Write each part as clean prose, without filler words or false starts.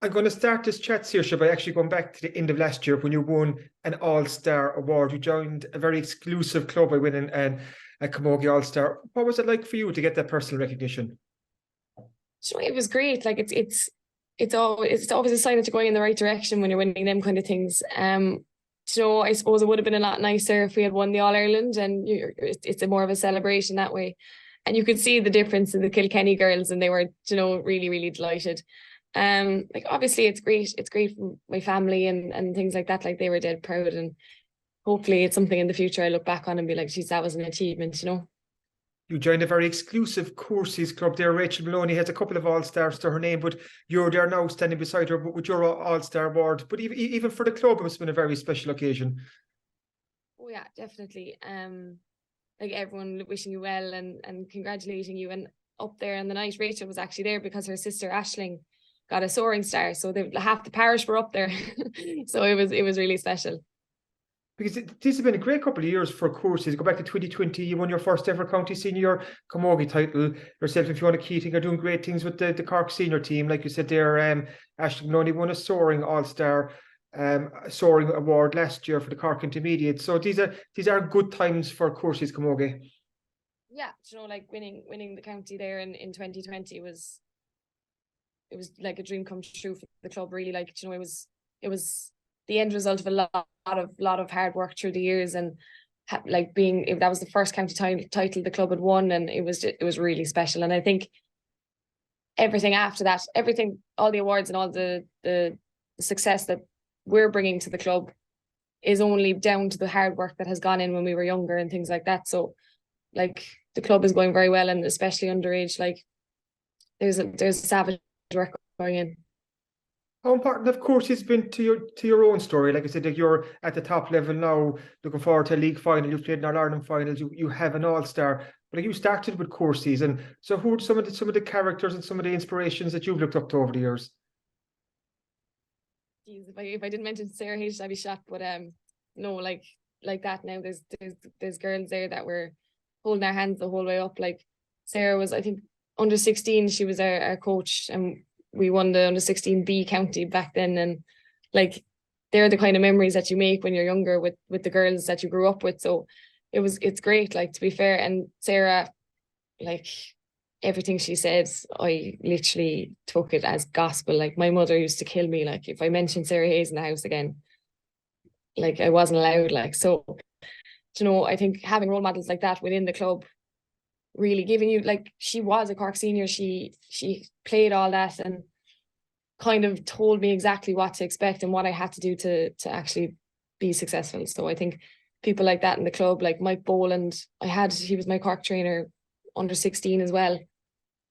I'm going to start this chat, Saoirse, by actually going back to the end of last year when you won an All-Star award. You joined a very exclusive club by winning a Camogie All-Star. What was it like for you to get that personal recognition? So it was great. Like it's always a sign that you're going in the right direction when you're winning them kind of things. I suppose it would have been a lot nicer if we had won the All Ireland, and it's a more of a celebration that way. And you could see the difference in the Kilkenny girls, and they were, really, really delighted. Like obviously it's great. It's great for my family and things like that. Like they were dead proud, and hopefully it's something in the future I look back on and be like, geez, that was an achievement. You joined a very exclusive courses club there. Rachel Maloney has a couple of All-Stars to her name, but you're there now standing beside her with your All-Star award. But even for the club, it must have been a very special occasion. Oh yeah, definitely. Like everyone wishing you well and congratulating you. And up there in the night, Rachel was actually there because her sister Aisling got a soaring star. So half the parish were up there. So it was really special. Because this has been a great couple of years for courses. Go back to 2020, you won your first ever county senior Camogie title. Yourself and Fiona Keating are doing great things with the Cork senior team. Like you said there, Aisling Maloney won a soaring All-Star soaring award last year for the Cork Intermediate. So these are good times for courses Camogie. Yeah, like winning the county there in 2020 was like a dream come true for the club. Really, like it was the end result of a lot of hard work through the years, and like that was the first county title the club had won, and it was really special. And I think everything after that, all the awards and all the success that we're bringing to the club is only down to the hard work that has gone in when we were younger and things like that. So like the club is going very well, and especially underage, like there's a savage work going in. How important, of course, has been to your own story? Like I said, like you're at the top level now, looking forward to a league final. You've played in All Ireland finals. You have an All-Star, but like you started with courses, and so who are some of the characters and some of the inspirations that you've looked up to over the years? Jeez, if I didn't mention Sarah H, I'd be shocked. But no, like that now. There's girls there that were holding our hands the whole way up. Like Sarah was, I think, under 16. She was our coach, and we won the under 16B county back then. And like they're the kind of memories that you make when you're younger with the girls that you grew up with. So it's great, like, to be fair. And Sarah, like everything she said, I literally took it as gospel. Like my mother used to kill me, like if I mentioned Sarah Hayes in the house again, like I wasn't allowed. Like, so I think having role models like that within the club really giving you, like, she was a Cork senior, she played all that and kind of told me exactly what to expect and what I had to do to actually be successful. So I think people like that in the club, like Mike Boland, he was my Cork trainer under 16 as well,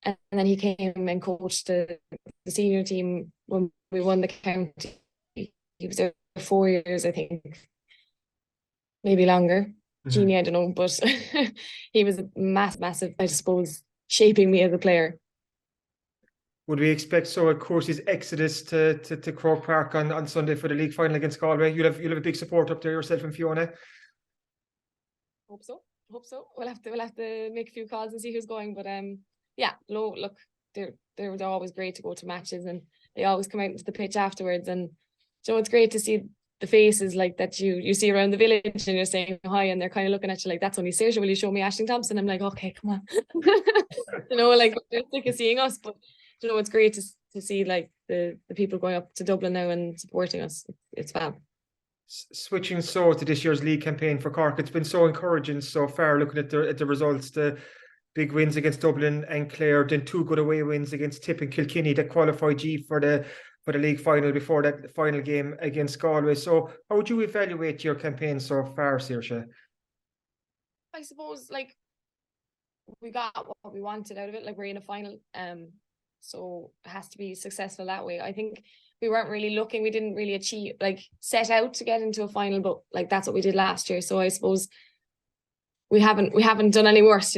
and then he came and coached the senior team when we won the county. He was there for 4 years, I think, maybe longer. Genie, I don't know, but he was massive, I suppose, shaping me as a player. Would we expect so, of course, his exodus to Croke Park on Sunday for the league final against Galway? You'll have a big support up there yourself and Fiona. Hope so. We'll have to make a few calls and see who's going. But yeah, no, look, they're always great to go to matches, and they always come out into the pitch afterwards. And so it's great to see the faces like that you see around the village, and you're saying hi, and they're kind of looking at you like, that's only Saoirse, will you show me Aisling Thompson? I'm like, okay, come on. Like they're sick of seeing us, but it's great to see like the people going up to Dublin now and supporting us. It's fab. Switching to this year's league campaign for Cork, it's been so encouraging so far, looking at the results, the big wins against Dublin and Clare, then 2 good away wins against Tip and Kilkenny that qualified G for the league final before that final game against Galway. So how would you evaluate your campaign so far, Saoirse? I suppose like we got what we wanted out of it. Like we're in a final, so it has to be successful that way. I think we weren't really looking, we didn't really set out to get into a final, but like that's what we did last year. So I suppose we haven't done any worse,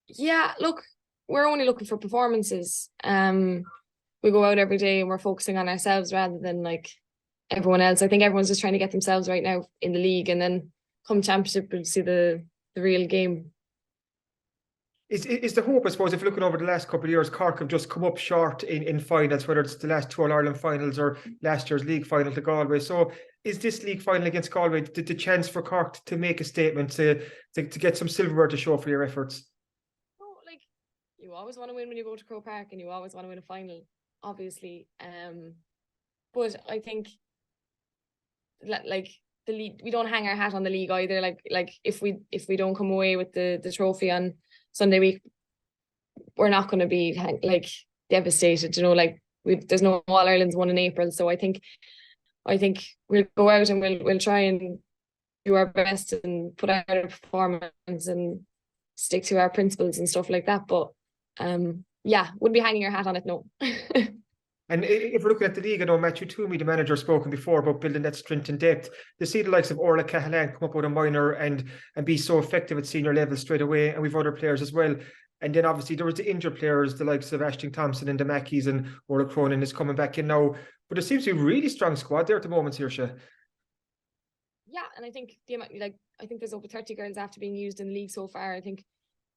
Yeah, look, we're only looking for performances. We go out every day and we're focusing on ourselves rather than like everyone else. I think everyone's just trying to get themselves right now in the league, and then come championship we'll see the real game. Is the hope, I suppose, if looking over the last couple of years, Cork have just come up short in finals, whether it's the last two All-Ireland finals or last year's league final to Galway. So is this league final against Galway the chance for Cork to make a statement, to get some silverware to show for your efforts? Oh, like, you always want to win when you go to Croke Park, and you always want to win a final, obviously. But I think, like, the league, we don't hang our hat on the league either. Like if we don't come away with the trophy on Sunday week, we're not going to be like devastated. Like, there's no All Ireland's won in April, so I think we'll go out and we'll try and do our best and put out a performance and stick to our principles and stuff like that. But yeah, wouldn't be hanging your hat on it, no. And if we're looking at the league, I know Matthew Twomey, the manager, spoken before about building that strength and depth. To see the likes of Orla Cahalan come up with a minor and be so effective at senior level straight away, and we've other players as well. And then obviously there was the injured players, the likes of Ashton Thompson and the Mackeys, and Orla Cronin is coming back in now. But it seems to be a really strong squad there at the moment, Saoirse. Yeah, and I think I think there's over 30 girls after being used in the league so far. I think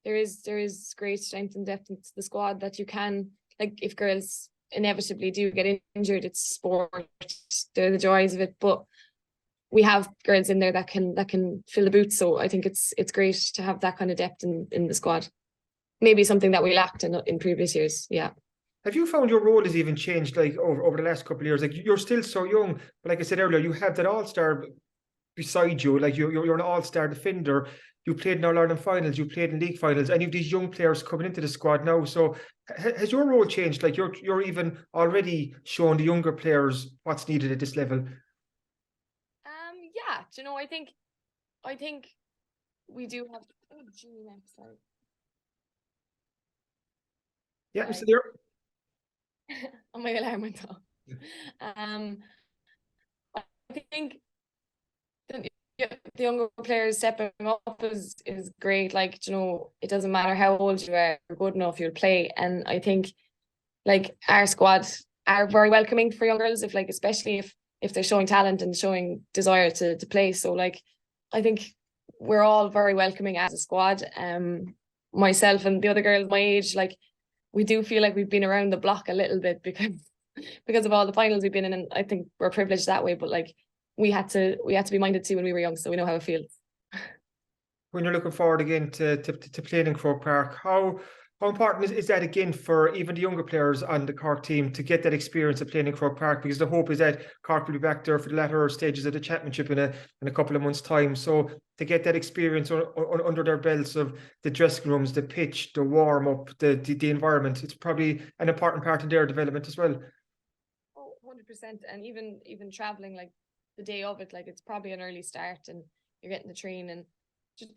there is great strength and depth in the squad that you can, like, if girls inevitably do get injured, it's sport, they're the joys of it, but we have girls in there that can fill the boots. So I think it's great to have that kind of depth in the squad. Maybe something that we lacked in previous years. Yeah. Have you found your role has even changed, like, over the last couple of years? Like, you're still so young, but like I said earlier, you have that all-star beside you. Like, you're an all-star defender. You played in All-Ireland finals, you played in league finals, and you have these young players coming into the squad now. So has your role changed? Like, you're even already showing the younger players what's needed at this level. Yeah, I think we do have. Oh, gee, I'm sorry. Yeah, so there. Oh, my alarm went off. I think the younger players stepping up is great. Like, it doesn't matter how old you are, you're good enough, you'll play. And I think, like, our squad are very welcoming for young girls, especially if they're showing talent and showing desire to play. So, like, I think we're all very welcoming as a squad. Myself and the other girls my age, like, we do feel like we've been around the block a little bit because of all the finals we've been in, and I think we're privileged that way. But, like, we had to be minded too when we were young, so we know how it feels. When you're looking forward again to playing in Croke Park, how important is that again for even the younger players on the Cork team to get that experience of playing in Croke Park? Because the hope is that Cork will be back there for the latter stages of the championship in a couple of months' time. So to get that experience under their belts of the dressing rooms, the pitch, the warm up, the environment, it's probably an important part of their development as well. Oh, 100%. And even traveling, like, the day of it, like, it's probably an early start and you're getting the train, and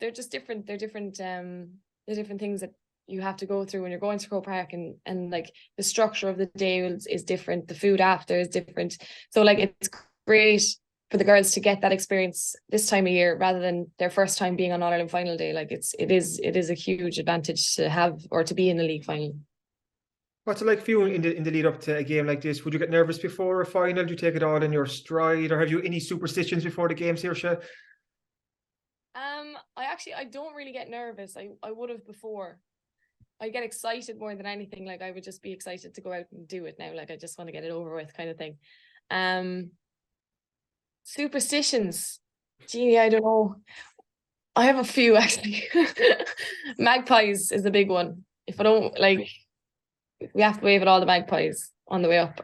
they're just different. They're different things that you have to go through when you're going to Croke Park, and like, the structure of the day is different. The food after is different. So, like, it's great for the girls to get that experience this time of year rather than their first time being on All-Ireland final day. Like, it is a huge advantage to have or to be in the league final. What's it like for you in the lead up to a game like this? Would you get nervous before a final? Do you take it all in your stride, or have you any superstitions before the games here, Saoirse? I don't really get nervous. I would have before. I get excited more than anything. Like, I would just be excited to go out and do it now. Like, I just want to get it over with, kind of thing. Superstitions. Gee, I don't know. I have a few, actually. Magpies is a big one. If I don't, like, we have to wave at all the magpies on the way up.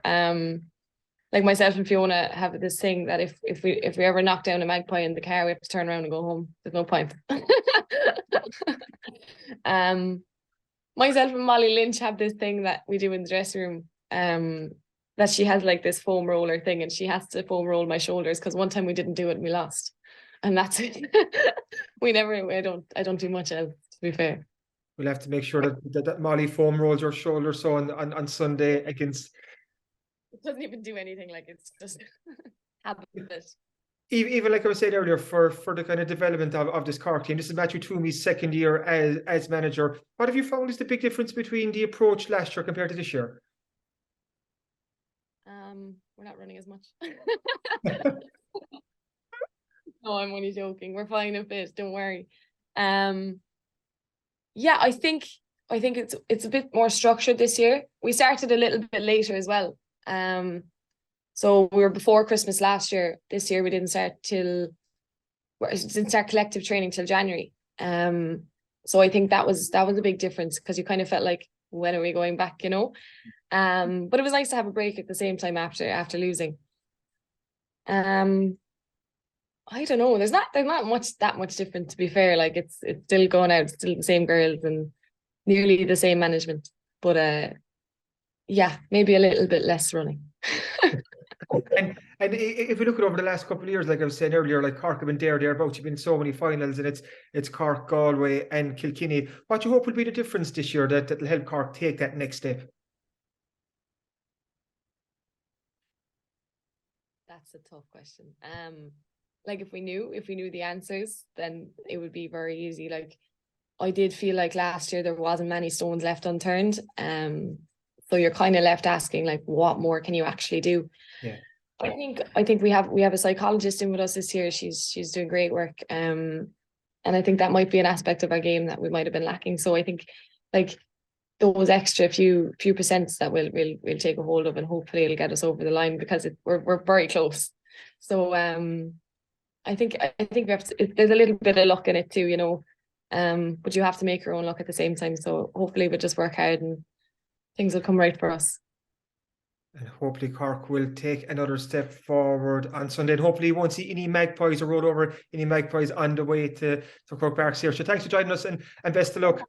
Like, myself and Fiona have this thing that if we ever knock down a magpie in the car, we have to turn around and go home. There's no point. Myself and Molly Lynch have this thing that we do in the dressing room. That she has, like, this foam roller thing, and she has to foam roll my shoulders because one time we didn't do it and we lost, and that's it. I don't do much else, to be fair. We'll have to make sure that Molly foam rolls your shoulder so on Sunday against. It doesn't even do anything. Like, it's just habit. Even like I was saying earlier, for the kind of development of this Cork team, this is Matthew Twomey's second year as manager. What have you found is the big difference between the approach last year compared to this year? We're not running as much. No, I'm only joking. We're fine a bit. Don't worry. Yeah, I think it's a bit more structured this year. We started a little bit later as well. So we were before Christmas last year. This year we didn't start collective training till January. So I think that was a big difference, because you kind of felt like, when are we going back, you know? But it was nice to have a break at the same time after losing. I don't know. There's not that much different, to be fair. Like it's still going out, still the same girls and nearly the same management. But yeah, maybe a little bit less running. And if we look at over the last couple of years, like I was saying earlier, like Cork have been thereabouts. You've been in so many finals, and it's Cork, Galway, and Kilkenny. What do you hope will be the difference this year that'll help Cork take that next step? That's a tough question. Like if we knew the answers, then it would be very easy. Like I did feel like last year there wasn't many stones left unturned. So you're kind of left asking, like, what more can you actually do? Yeah. I think we have a psychologist in with us this year. She's doing great work. And I think that might be an aspect of our game that we might have been lacking. So I think like those extra few percents that we'll take a hold of, and hopefully it'll get us over the line, because we're very close. So I think we have to, there's a little bit of luck in it too, you know. But you have to make your own luck at the same time. So hopefully we'll just work hard and things will come right for us. And hopefully Cork will take another step forward on Sunday. And hopefully you won't see any magpies or roll over any magpies on the way to Croke Park here. So thanks for joining us, and best of luck.